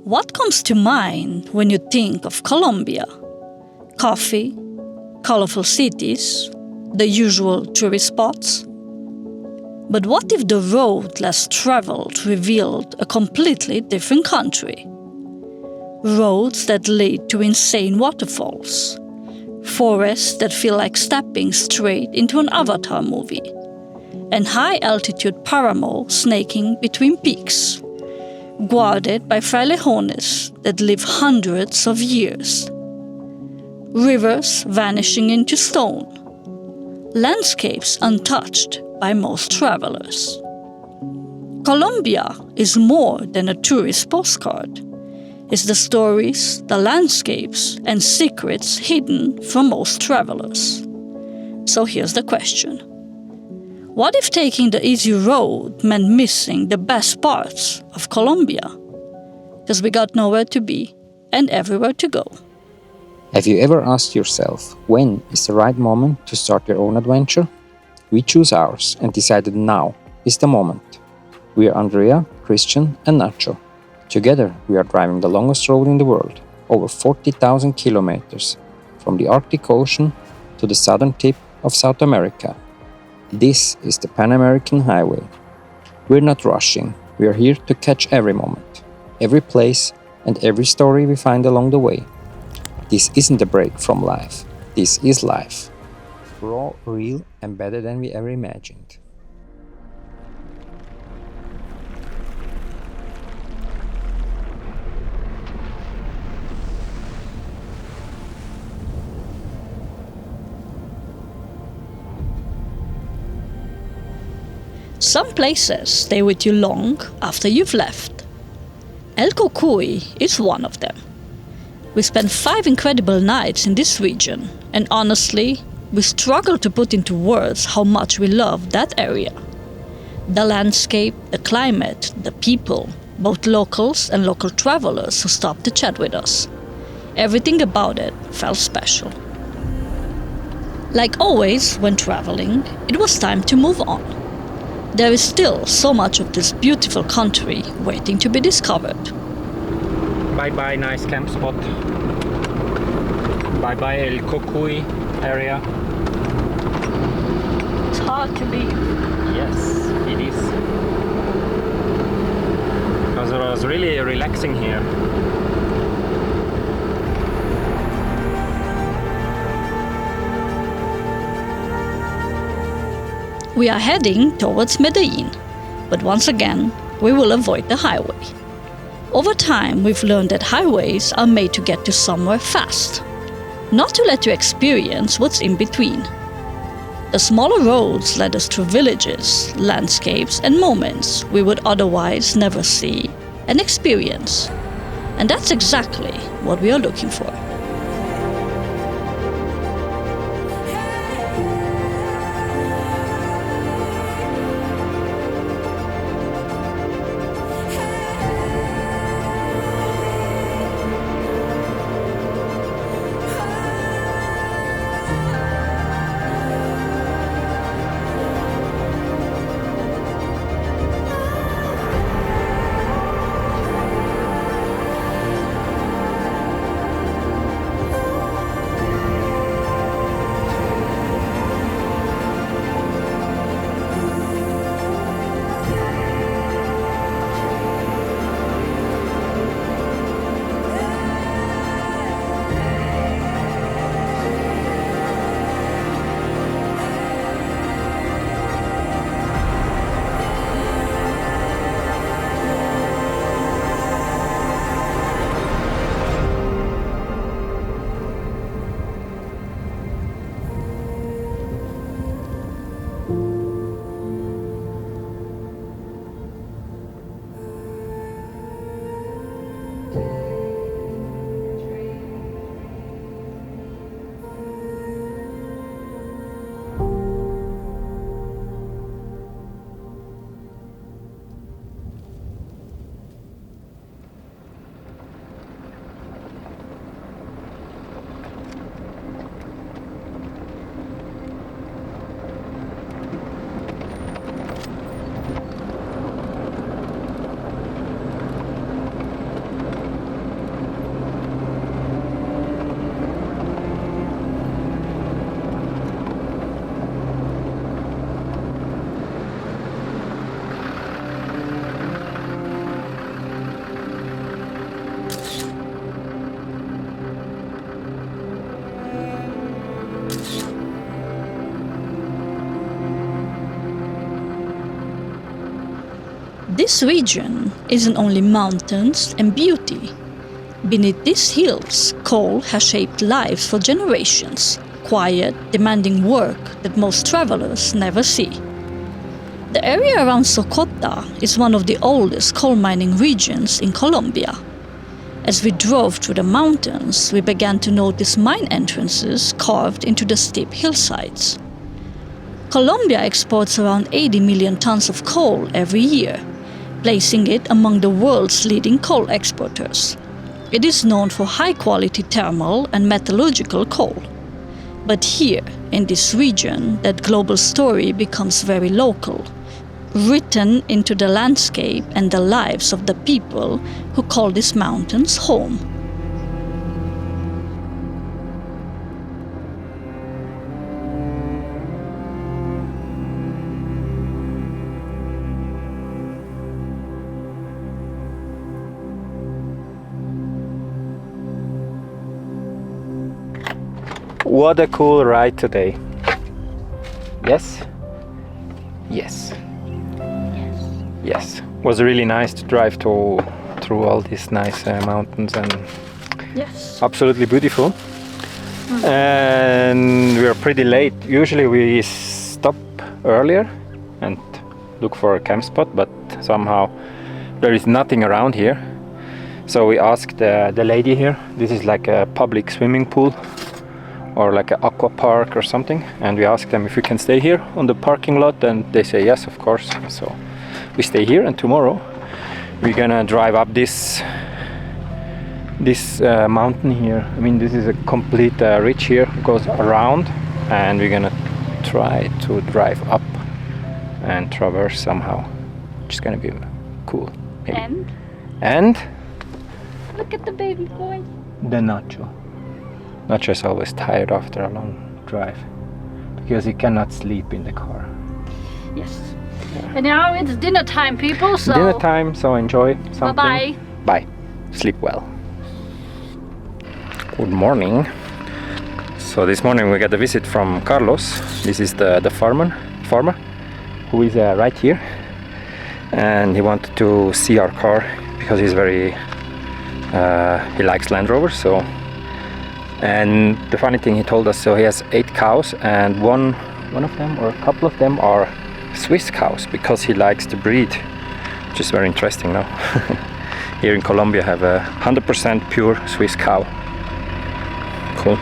What comes to mind when you think of Colombia? Coffee, colorful cities, the usual tourist spots? But what if the road less traveled revealed a completely different country? Roads that lead to insane waterfalls, forests that feel like stepping straight into an Avatar movie, and high-altitude Páramo snaking between peaks, guarded by Frailejones that live hundreds of years. Rivers vanishing into stone, landscapes untouched by most travelers. Colombia is more than a tourist postcard. It's the stories, the landscapes, and secrets hidden from most travelers. So here's the question. What if taking the easy road meant missing the best parts of Colombia? Because we got nowhere to be and everywhere to go. Have you ever asked yourself, when is the right moment to start your own adventure? We choose ours and decided now is the moment. We are Andrea, Christian, and Nacho. Together, we are driving the longest road in the world, over 40,000 kilometers, from the Arctic Ocean to the southern tip of South America. This is the Pan-American Highway. We're not rushing, we are here to catch every moment, every place, and every story we find along the way. This isn't a break from life, this is life. Raw, real, and better than we ever imagined. Some places stay with you long after you've left. El Cocuy is one of them. We spent 5 incredible nights in this region, and honestly, we struggle to put into words how much we love that area. The landscape, the climate, the people, both locals and local travelers who stopped to chat with us. Everything about it felt special. Like always when traveling, it was time to move on. There is still so much of this beautiful country waiting to be discovered. Bye-bye nice camp spot. Bye-bye El Cocuy area. It's hard to leave. Yes, it is. Because it was really relaxing here. We are heading towards Medellín, but once again, we will avoid the highway. Over time, we've learned that highways are made to get to somewhere fast, not to let you experience what's in between. The smaller roads led us through villages, landscapes, and moments we would otherwise never see and experience. And that's exactly what we are looking for. This region isn't only mountains and beauty. Beneath these hills, coal has shaped lives for generations, quiet, demanding work that most travelers never see. The area around Socota is one of the oldest coal mining regions in Colombia. As we drove through the mountains, we began to notice mine entrances carved into the steep hillsides. Colombia exports around 80 million tons of coal every year, placing it among the world's leading coal exporters. It is known for high-quality thermal and metallurgical coal. But here, in this region, that global story becomes very local, written into the landscape and the lives of the people who call these mountains home. What a cool ride today. Yes? Yes. Yes. Was really nice to drive through all these nice mountains, and Yes. absolutely beautiful. And we are pretty late. Usually we stop earlier and look for a camp spot, but somehow there is nothing around here. So we asked the lady here. This is like a public swimming pool or like an aqua park or something, and we asked them if we can stay here on the parking lot, and they say yes, of course. So we stay here, and tomorrow we're gonna drive up this mountain here. I mean, this is a complete ridge here, goes around, and we're gonna try to drive up and traverse somehow, which is gonna be cool, maybe. And Look at the baby boy. the Nacho. Nacho is always tired after a long drive because he cannot sleep in the car. Yes. And now it's dinner time, people, so... Dinner time, so enjoy something. Bye-bye. Bye. Sleep well. Good morning. So this morning we got a visit from Carlos. This is the farmer who is right here, and he wanted to see our car because he's very he likes Land Rovers. So, and the funny thing, he told us, so he has 8 cows, and one of them or a couple of them are Swiss cows because he likes the breed, which is very interesting now. Here in Colombia have a 100% pure Swiss cow. Cool.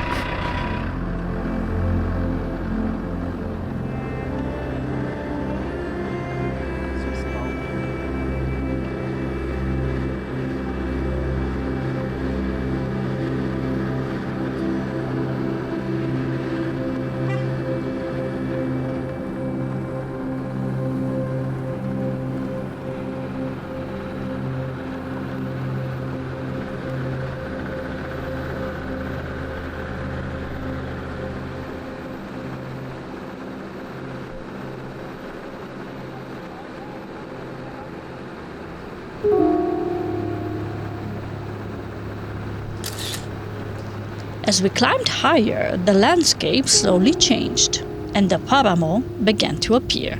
As we climbed higher, the landscape slowly changed, and the Páramo began to appear.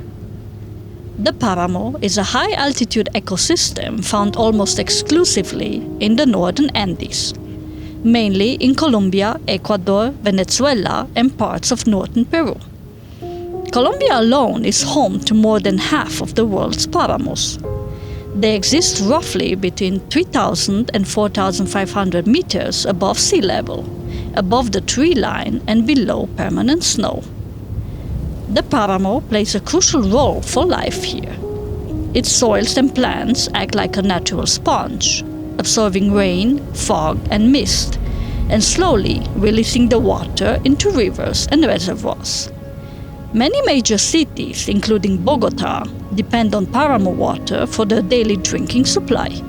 The Páramo is a high-altitude ecosystem found almost exclusively in the northern Andes, mainly in Colombia, Ecuador, Venezuela, and parts of northern Peru. Colombia alone is home to more than half of the world's páramos. They exist roughly between 3,000 and 4,500 meters above sea level, above the tree line and below permanent snow. The Páramo plays a crucial role for life here. Its soils and plants act like a natural sponge, absorbing rain, fog, and mist, and slowly releasing the water into rivers and reservoirs. Many major cities, including Bogota, depend on Páramo water for their daily drinking supply.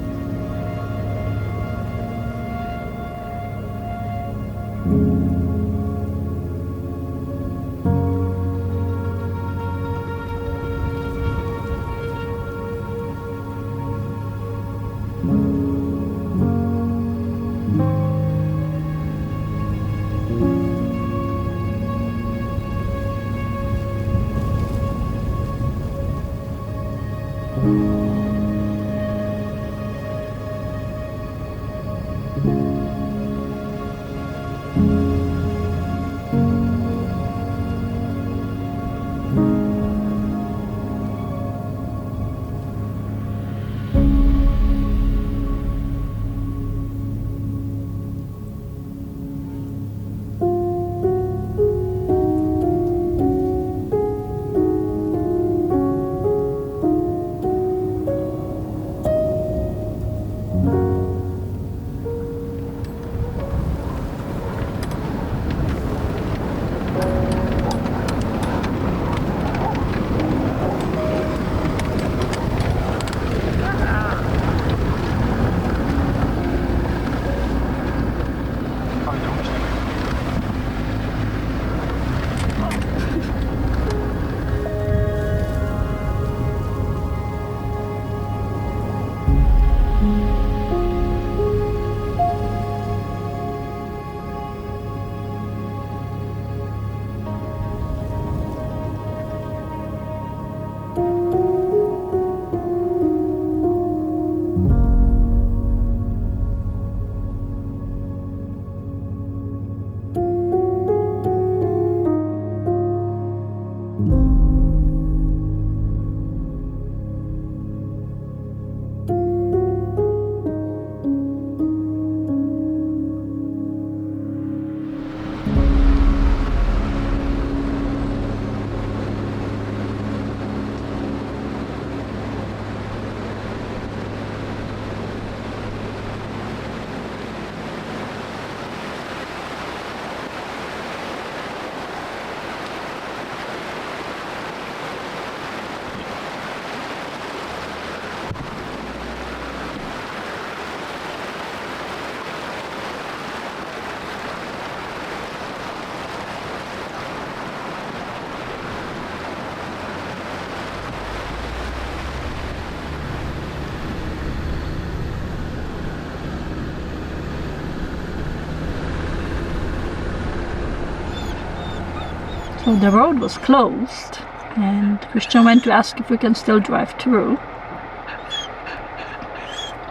So the road was closed, and Christian went to ask if we can still drive through.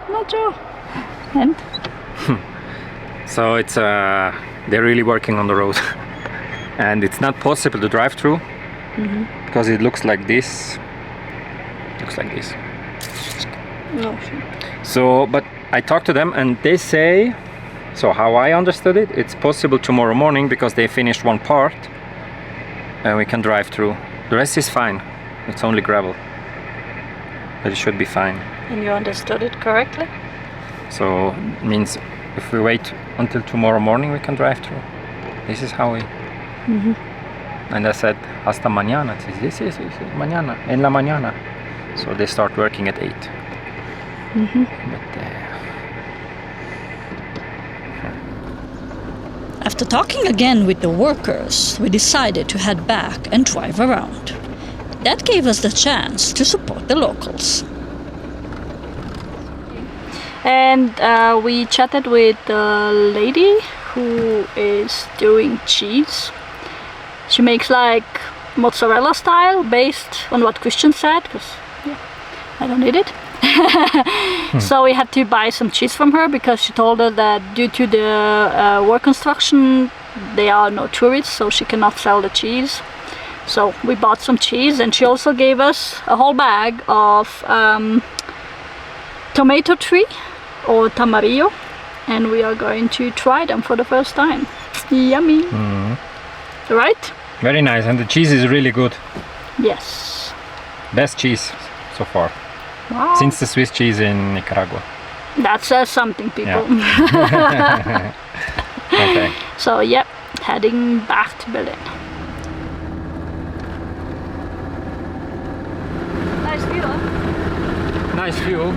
Not sure. And? So it's they're really working on the road, and it's not possible to drive through because it looks like this. Looks like this. No, sure. So, but I talked to them, and they say, so how I understood it, it's possible tomorrow morning because they finished one part, and we can drive through. The rest is fine. It's only gravel, but it should be fine. And you understood it correctly? So it means if we wait until tomorrow morning, we can drive through. This is how we. And I said, hasta mañana. This is mañana, en la mañana. So they start working at 8. But, After talking again with the workers, we decided to head back and drive around. That gave us the chance to support the locals. And we chatted with the lady who is doing cheese. She makes like mozzarella style based on what Christian said, because I don't need it. So we had to buy some cheese from her because she told us that due to the work construction there are no tourists, so she cannot sell the cheese. So we bought some cheese, and she also gave us a whole bag of tomato tree or tamarillo, and we are going to try them for the first time. Yummy. Right? very nice, and the cheese is really good. Yes. Best cheese so far. Wow. Since the Swiss cheese in Nicaragua. That says something, people. Yeah. Okay. So, yep, heading back to Belén. Nice view, huh? Nice view.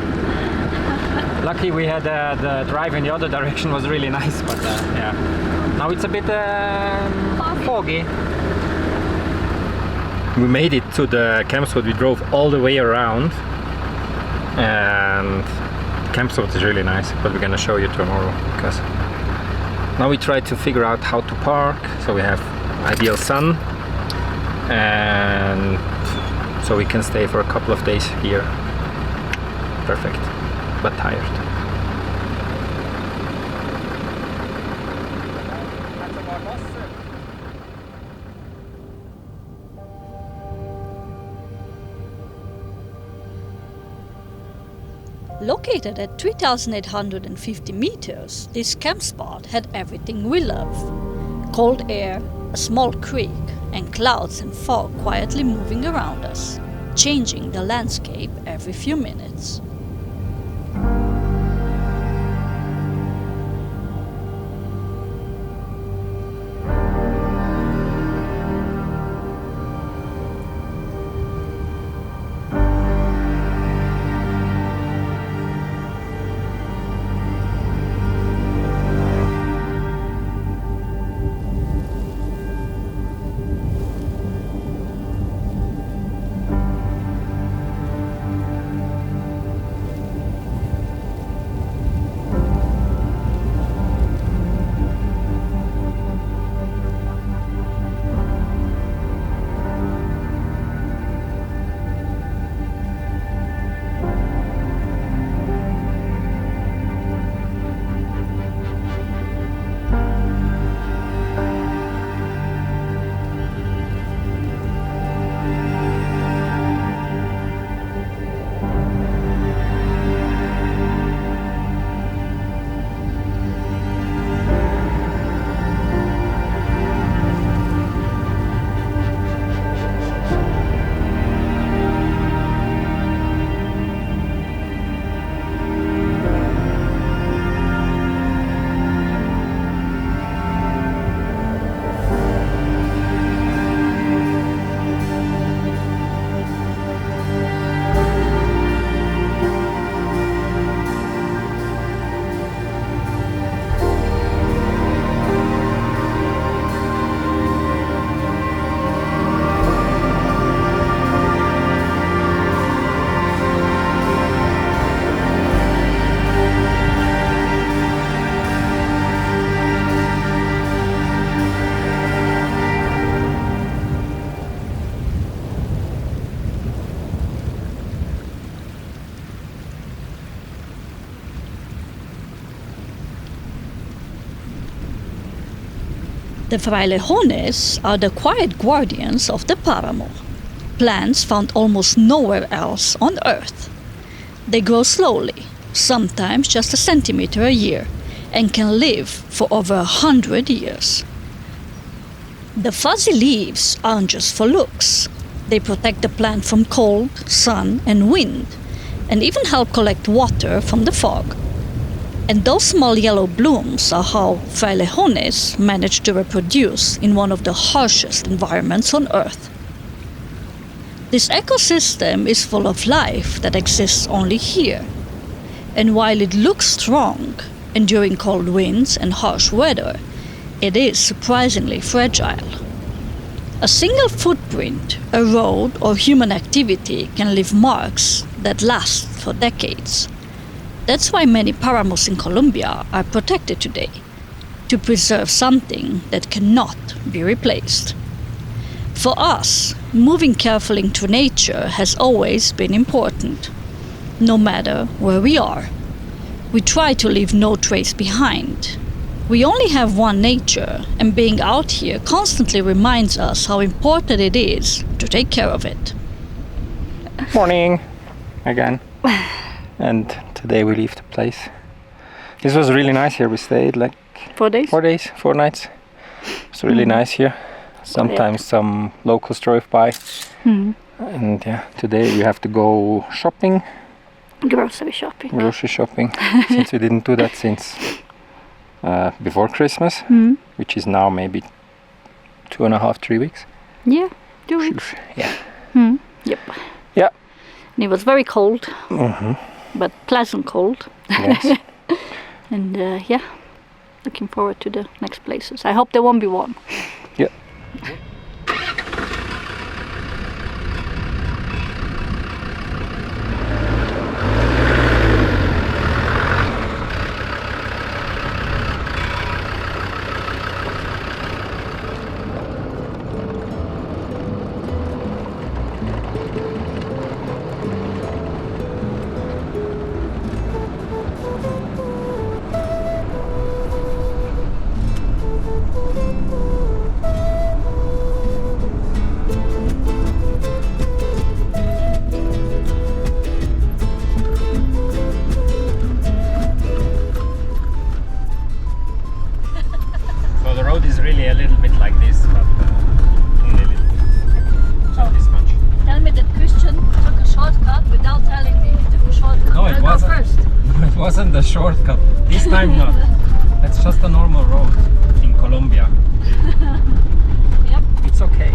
Lucky we had the drive in the other direction was really nice, but yeah. Now it's a bit foggy. We made it to the campspot. We drove all the way around, and the campspot is really nice, but we're gonna show you tomorrow, because now we try to figure out how to park so we have ideal sun, and so we can stay for a couple of days here. Perfect, but tired. Located at 3,850 meters, this campspot had everything we love. Cold air, a small creek, and clouds and fog quietly moving around us, changing the landscape every few minutes. The Frailejones are the quiet guardians of the Páramo, plants found almost nowhere else on Earth. They grow slowly, sometimes just a centimeter a year, and can live for over 100 years. The fuzzy leaves aren't just for looks. They protect the plant from cold, sun, and wind, and even help collect water from the fog. And those small yellow blooms are how Frailejones manage to reproduce in one of the harshest environments on Earth. This ecosystem is full of life that exists only here. And while it looks strong, enduring cold winds and harsh weather, it is surprisingly fragile. A single footprint, a road, or human activity can leave marks that last for decades. That's why many páramos in Colombia are protected today, to preserve something that cannot be replaced. For us, moving carefully into nature has always been important, no matter where we are. We try to leave no trace behind. We only have one nature, and being out here constantly reminds us how important it is to take care of it. Morning again. And today we leave the place. This was really nice here. We stayed like 4 days? 4 days, 4 nights. It's really nice here. Sometimes some locals drive by. And yeah, today we have to go shopping. Grocery shopping. Grocery shopping. Since we didn't do that since before Christmas, which is now maybe 2.5, 3 weeks. Yeah, 2 weeks. Yeah. Yep. Yeah. And it was very cold, but pleasant cold. Yes. And yeah, looking forward to the next places. I hope they won't be warm. Yeah. So the road is really a little bit like this, but only a little bit. Not this much. Tell me that Christian took a shortcut without telling me he took a shortcut. No, it I'll go wasn't. first. It wasn't a shortcut. This time not. That's just a normal road in Colombia. Yep, It's okay.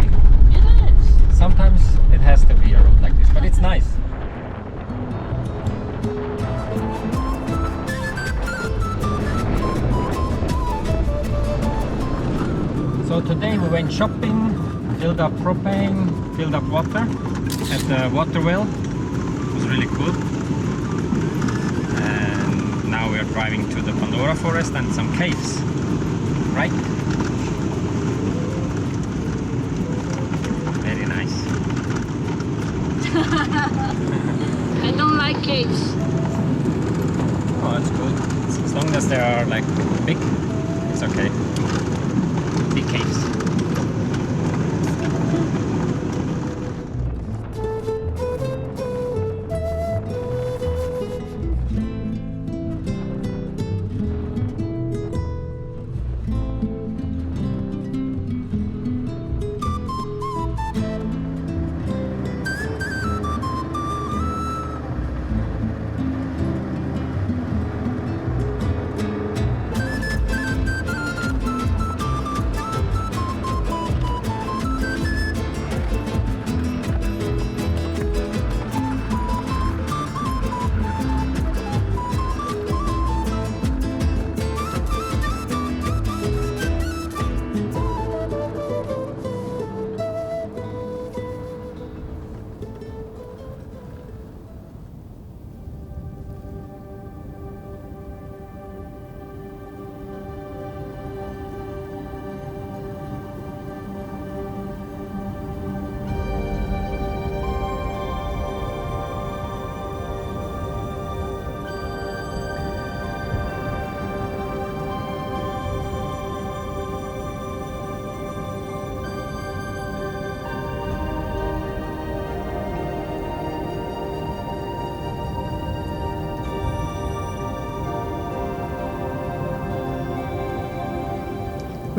it is. Sometimes it has to be a road like this, but it's nice. So today we went shopping, filled up propane, filled up water at the water well. It was really cool. And now we are driving to the Pandora forest and some caves, right? Very nice. I don't like caves. Oh, that's good. As long as they are like big, it's okay. Big caves.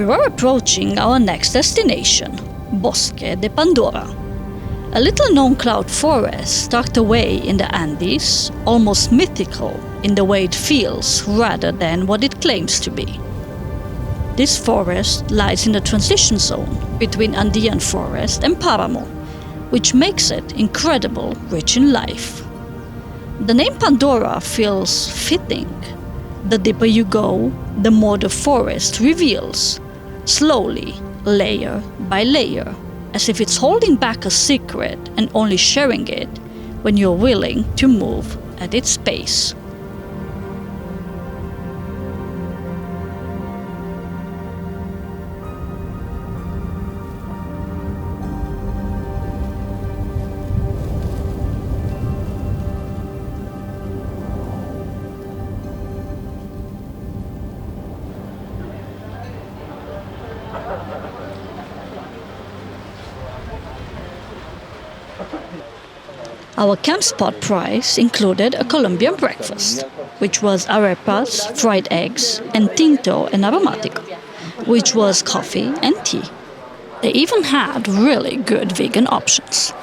We were approaching our next destination, Bosque de Pandora, a little-known cloud forest tucked away in the Andes, almost mythical in the way it feels rather than what it claims to be. This forest lies in the transition zone between Andean forest and Páramo, which makes it incredibly rich in life. The name Pandora feels fitting. The deeper you go, the more the forest reveals, slowly, layer by layer, as if it's holding back a secret and only sharing it when you're willing to move at its pace. Our Campspot price included a Colombian breakfast, which was arepas, fried eggs, and tinto and aromático, which was coffee and tea. They even had really good vegan options.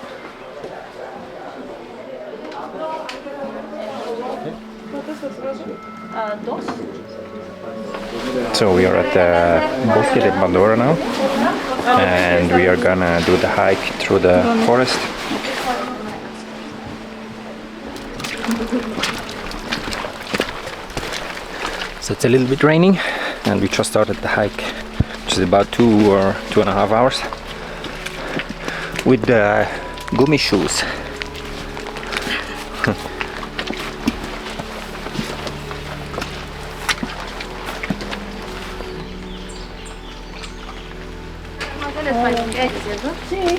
So we are at the Bosque de Pandora now, and we are gonna do the hike through the forest. So it's a little bit raining, and we just started the hike, which is about 2 or 2.5 hours, with the gummy shoes. Sí.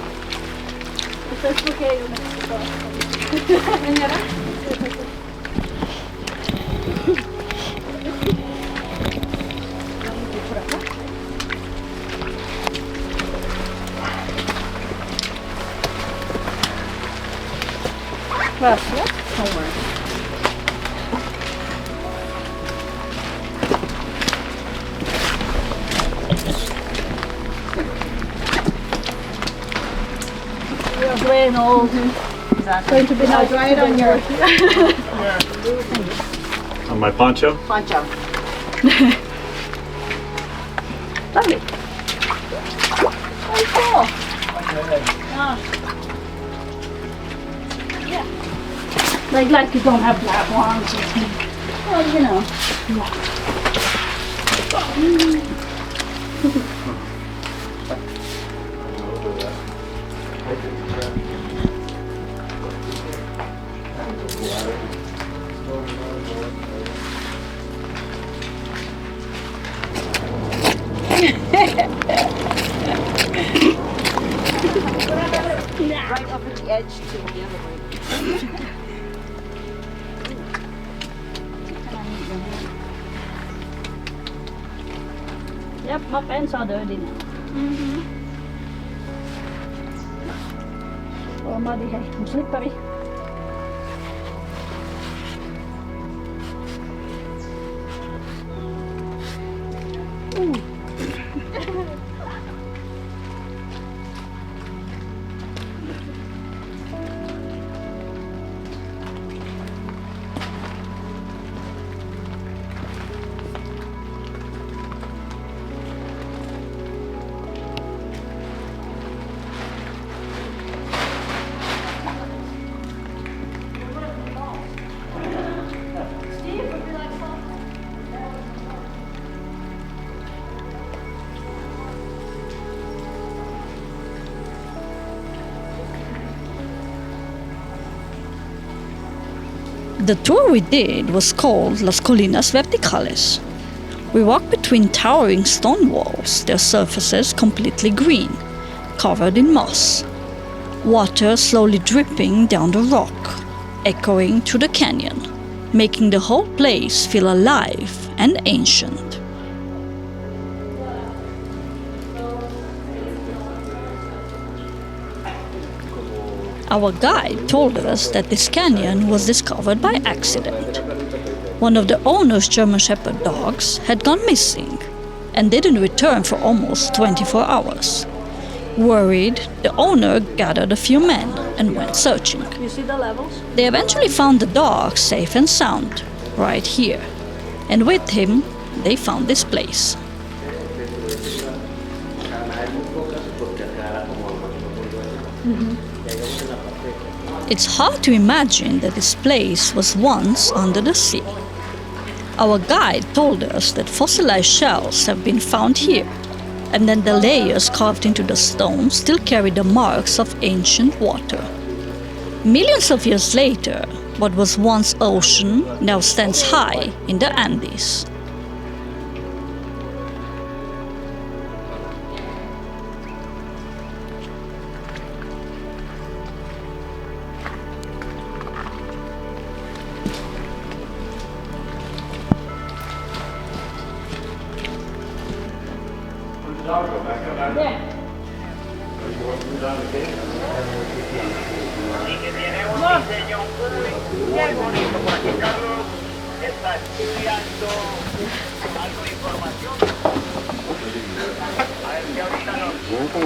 Esto es porque hay Gracias. Don't worry. Exactly. Going to be nice right on your On my poncho? poncho. Lovely. Very cool. Yeah. Like you don't have black ones. Well, you know. Right up at the edge to the other way. Yep, my pants are dirty now. Oh, muddy, hey, I'm slippery. The tour we did was called Las Colinas Verticales. We walked between towering stone walls, their surfaces completely green, covered in moss. Water slowly dripping down the rock, echoing through the canyon, making the whole place feel alive and ancient. Our guide told us that this canyon was discovered by accident. One of the owner's German Shepherd dogs had gone missing, and didn't return for almost 24 hours. Worried, the owner gathered a few men and went searching. You see the levels? They eventually found the dog safe and sound, right here. And with him, they found this place. It's hard to imagine that this place was once under the sea. Our guide told us that fossilized shells have been found here, and then the layers carved into the stone still carry the marks of ancient water. Millions of years later, what was once ocean now stands high in the Andes.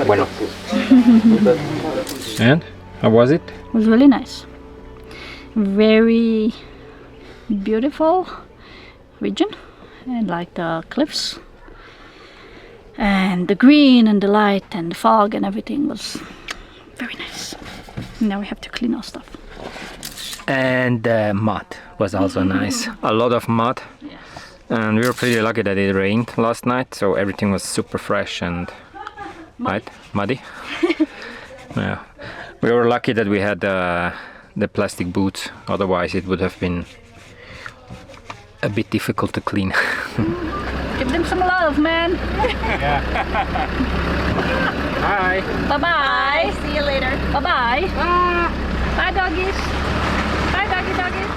Bueno. And how was it? It was really nice. Very beautiful region, and like the cliffs and the green and the light and the fog and everything was very nice. Now we have to clean our stuff. And the mud was also nice. A lot of mud. Yes. And we were pretty lucky that it rained last night, so everything was super fresh and muddy. Yeah. We were lucky that we had the plastic boots, otherwise it would have been a bit difficult to clean. Give them some love, man. Hi. Bye-bye. See you later. Bye-bye. Bye, doggies. Bye, doggies.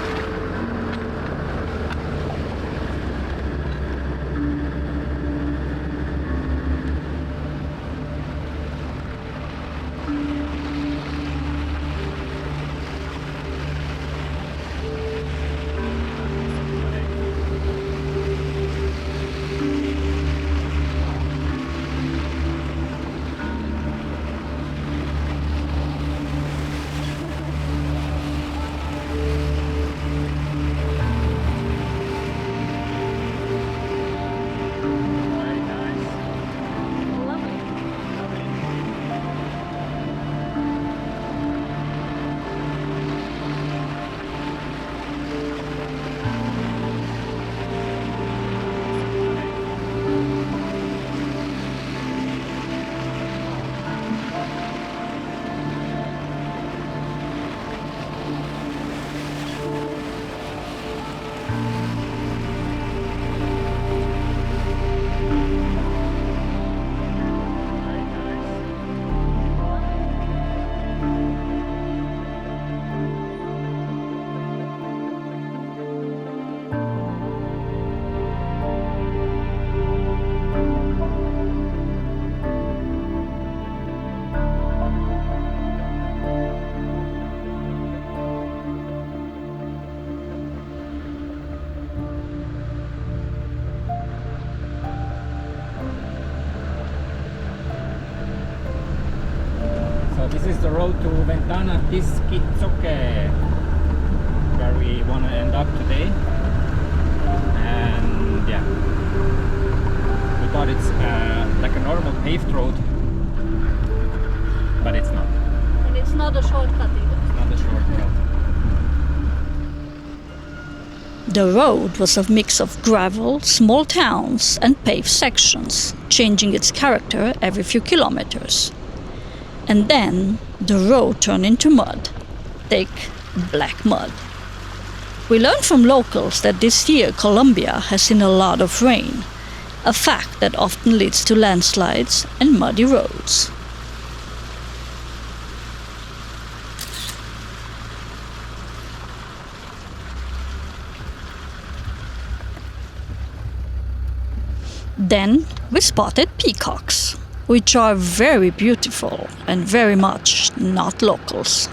This is the road to Ventana de Tisquizoce, where we want to end up today. And yeah, we thought it's like a normal paved road, but it's not. And it's not a shortcut either. It's not a shortcut. The road was a mix of gravel, small towns, and paved sections, changing its character every few kilometers. And then the road turned into mud, thick, black mud. We learned from locals that this year Colombia has seen a lot of rain, a fact that often leads to landslides and muddy roads. Then we spotted peacocks, which are very beautiful and very much not locals.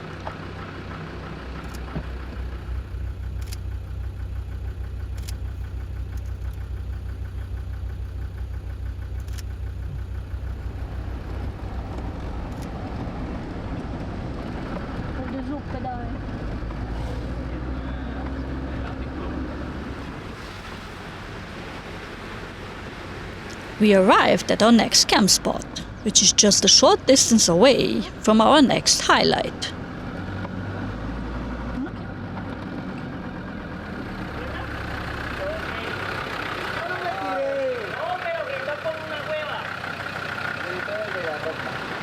we arrived at our next camp spot, which is just a short distance away from our next highlight.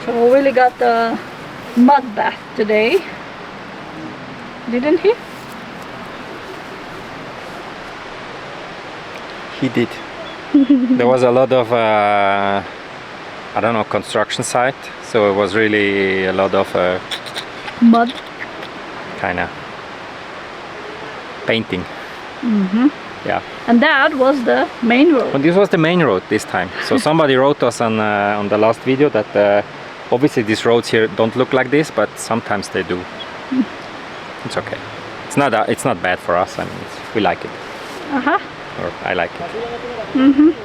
So Willie got a mud bath today, didn't he? He did. There was a lot of, I don't know, construction site, so it was really a lot of Mud. kind of painting. Yeah. And that was the main road. But this was the main road this time. So somebody wrote us on the last video that obviously these roads here don't look like this, but sometimes they do. It's okay. It's not bad for us. I mean, we like it. Or I like it.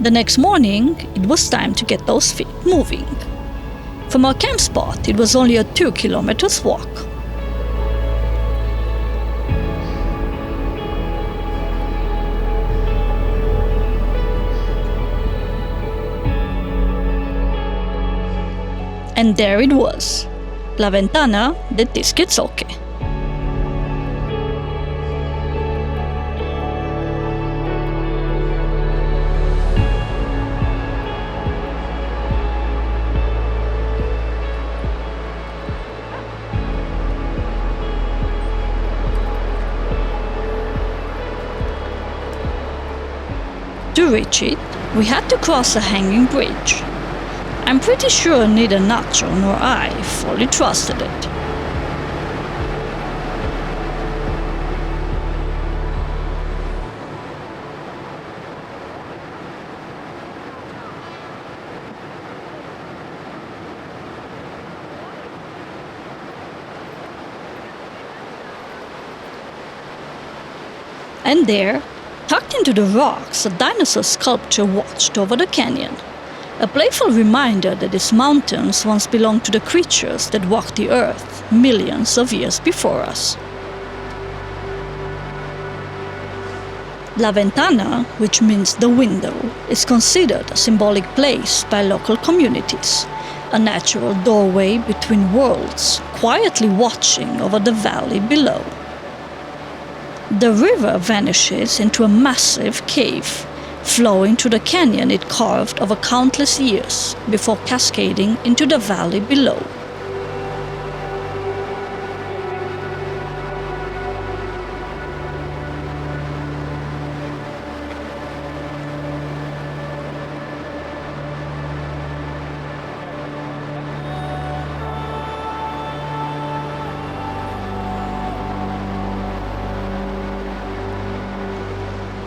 The next morning, it was time to get those feet moving. From our camp spot, it was only a 2 kilometers walk. And there it was, La Ventana de Tisquizoque. To reach it, we had to cross a hanging bridge. I'm pretty sure neither Nacho nor I fully trusted it. And there, tucked into the rocks, a dinosaur sculpture watched over the canyon. A playful reminder that these mountains once belonged to the creatures that walked the earth millions of years before us. La Ventana, which means the window, is considered a symbolic place by local communities, a natural doorway between worlds, quietly watching over the valley below. The river vanishes into a massive cave, flowing through the canyon it carved over countless years before cascading into the valley below.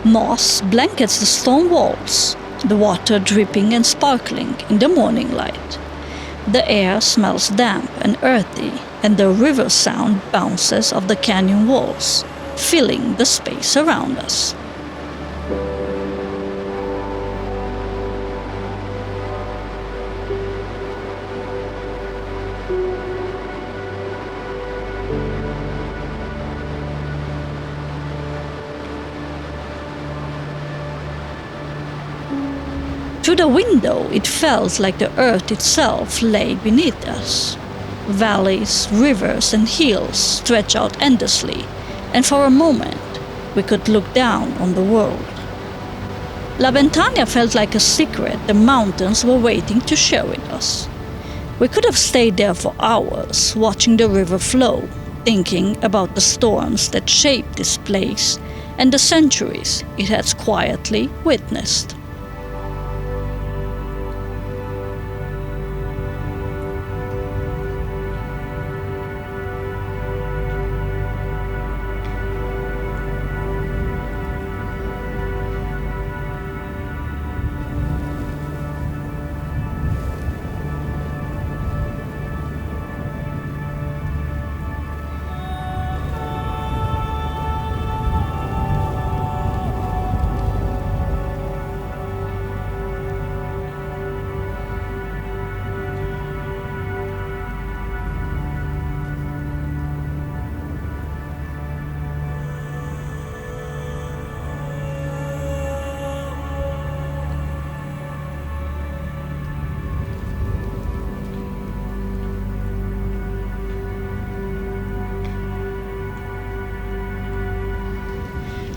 Moss blankets the stone walls, the water dripping and sparkling in the morning light. The air smells damp and earthy, and the river sound bounces off the canyon walls, filling the space around us. Through the window, it felt like the earth itself lay beneath us. Valleys, rivers, and hills stretch out endlessly, and for a moment, we could look down on the world. La Ventana felt like a secret the mountains were waiting to share with us. We could have stayed there for hours, watching the river flow, thinking about the storms that shaped this place and the centuries it has quietly witnessed.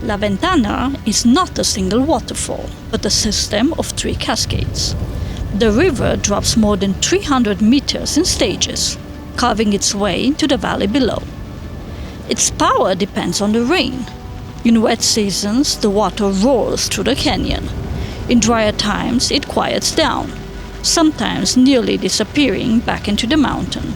La Ventana is not a single waterfall, but a system of 3 cascades. The river drops more than 300 meters in stages, carving its way into the valley below. Its power depends on the rain. In wet seasons, the water roars through the canyon. In drier times, it quiets down, sometimes nearly disappearing back into the mountain.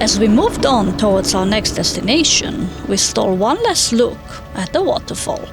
As we moved on towards our next destination, we stole one last look at the waterfall.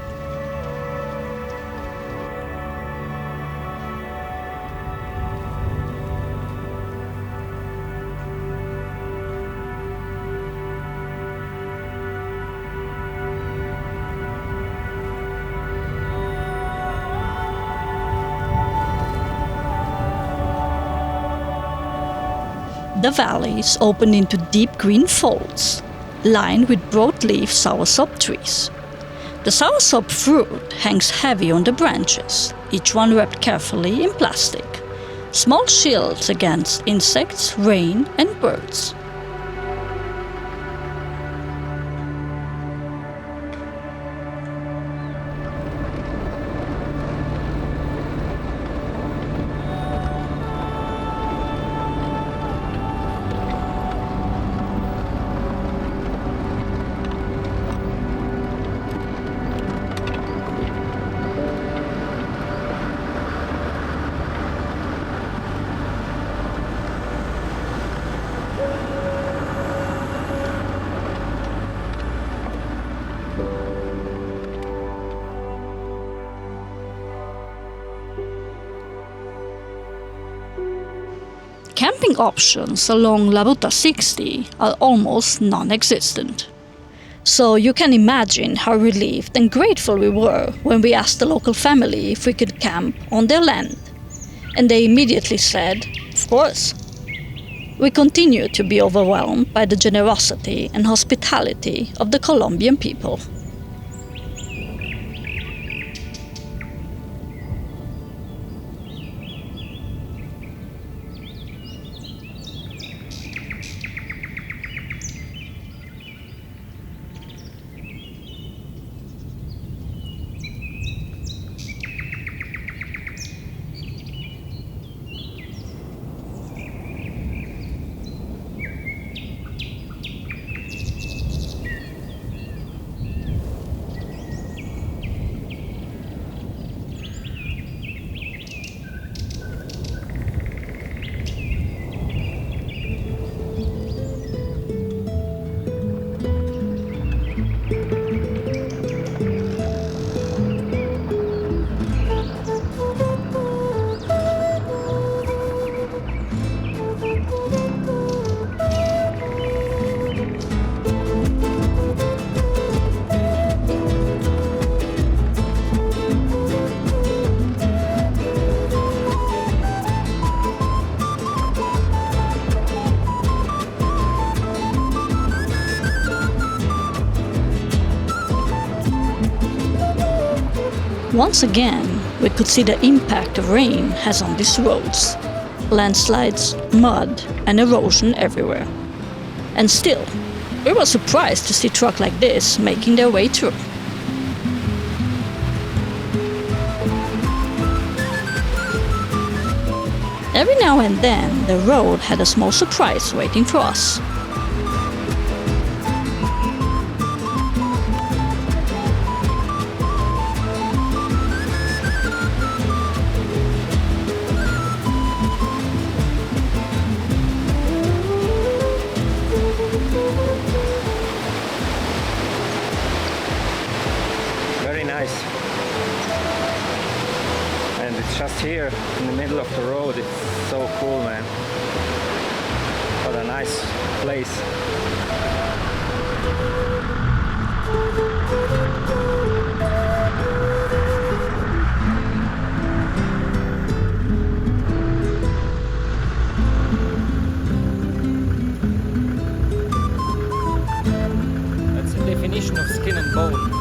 The valleys open into deep green folds, lined with broadleaf soursop trees. The soursop fruit hangs heavy on the branches, each one wrapped carefully in plastic, small shields against insects, rain, and birds. Camping options along La Ruta 60 are almost non-existent. So you can imagine how relieved and grateful we were when we asked the local family if we could camp on their land. And they immediately said, of course. We continue to be overwhelmed by the generosity and hospitality of the Colombian people. Once again, we could see the impact of rain has on these roads. Landslides, mud, and erosion everywhere. And still, we were surprised to see trucks like this making their way through. Every now and then, the road had a small surprise waiting for us. Very nice. And it's just here in the middle of the road. It's so cool, man. What a nice place. That's the definition of skin and bone.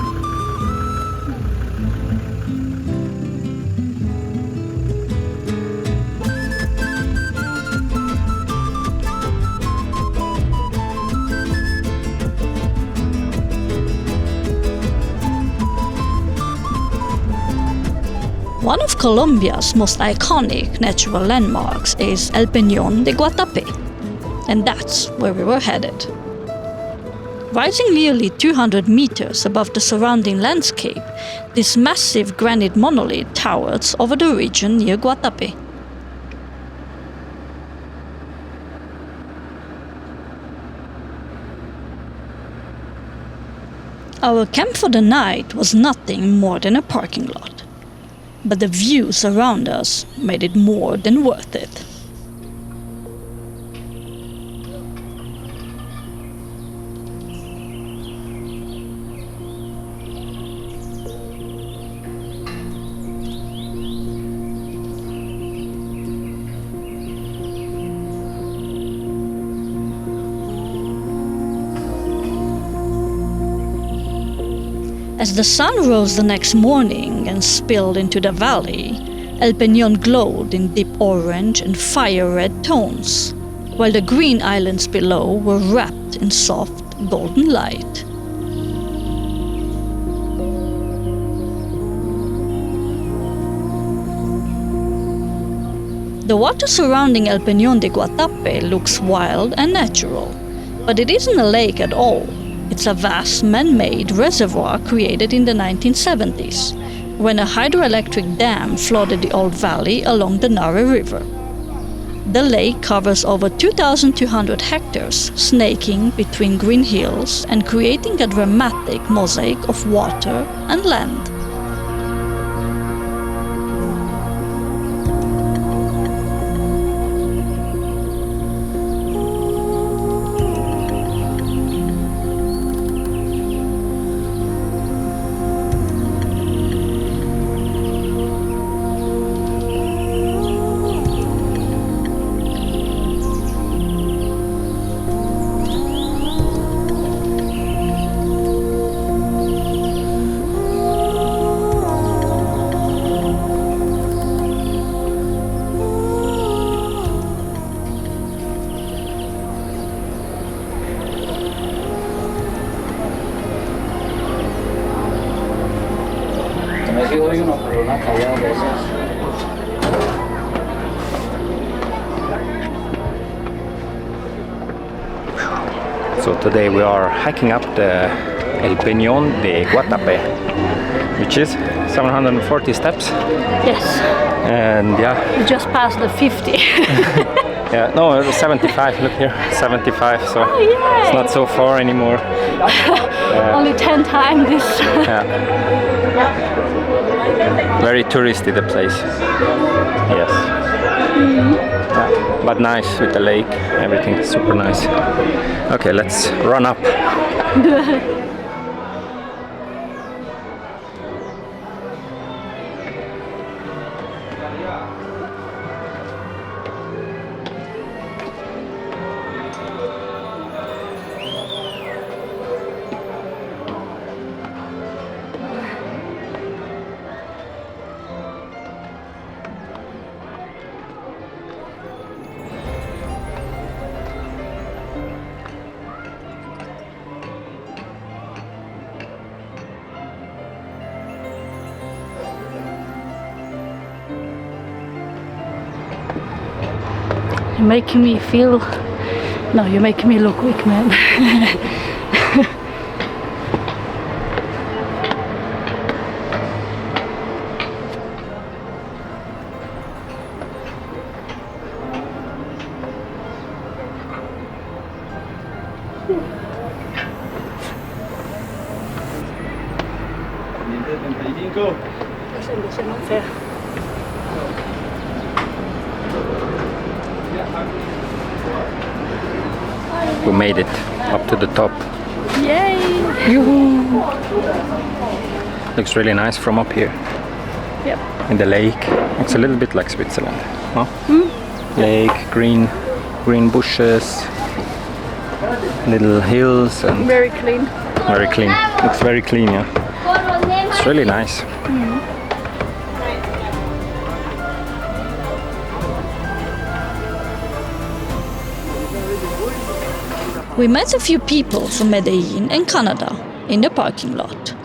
One of Colombia's most iconic natural landmarks is El Peñón de Guatapé, and that's where we were headed. Rising nearly 200 meters above the surrounding landscape, this massive granite monolith towers over the region near Guatapé. Our camp for the night was nothing more than a parking lot. But the views around us made it more than worth it. As the sun rose the next morning and spilled into the valley, El Peñón glowed in deep orange and fire-red tones, while the green islands below were wrapped in soft golden light. The water surrounding El Peñón de Guatapé looks wild and natural, but it isn't a lake at all. It's a vast man-made reservoir created in the 1970s, when a hydroelectric dam flooded the old valley along the Nare River. The lake covers over 2,200 hectares, snaking between green hills and creating a dramatic mosaic of water and land. So today we are hiking up the El Peñón de Guatapé, which is 740 steps. Yes, And yeah, we just passed the 50. yeah, no, it was 75. Look here, 75. So yay. it's not so far anymore. Only 10 times this. Yeah. Very touristy the place. Yes. Yeah. But nice with the lake. Everything is super nice. Okay, let's run up. You're making me feel... No, you're making me look weak, man. We made it up to the top. Yay! Looks really nice from up here. Yep. In the lake. It's a little bit like Switzerland. Huh? Lake, green bushes, little hills, and Very clean. very clean. Looks very clean, yeah. It's really nice. We met a few people from Medellín and Canada in the parking lot.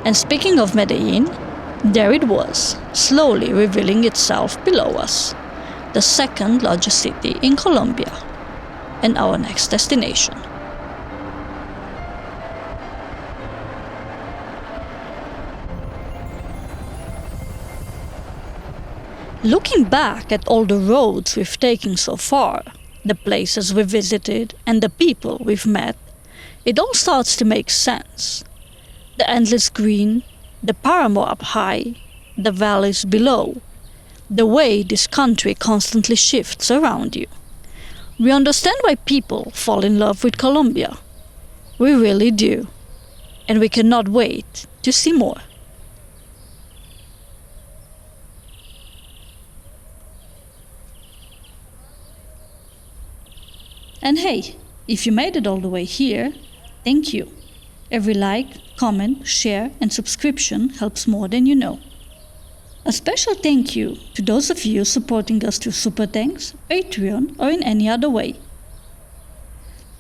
And speaking of Medellín, there it was, slowly revealing itself below us, the second largest city in Colombia, and our next destination. Looking back at all the roads we've taken so far, the places we visited and the people we've met, it all starts to make sense. The endless green, the Páramo up high, the valleys below, the way this country constantly shifts around you. We understand why people fall in love with Colombia. We really do. And we cannot wait to see more. And hey, if you made it all the way here, thank you. Every like, comment, share, and subscription helps more than you know. A special thank you to those of you supporting us through Super Thanks, Patreon, or in any other way.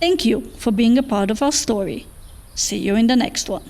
Thank you for being a part of our story. See you in the next one.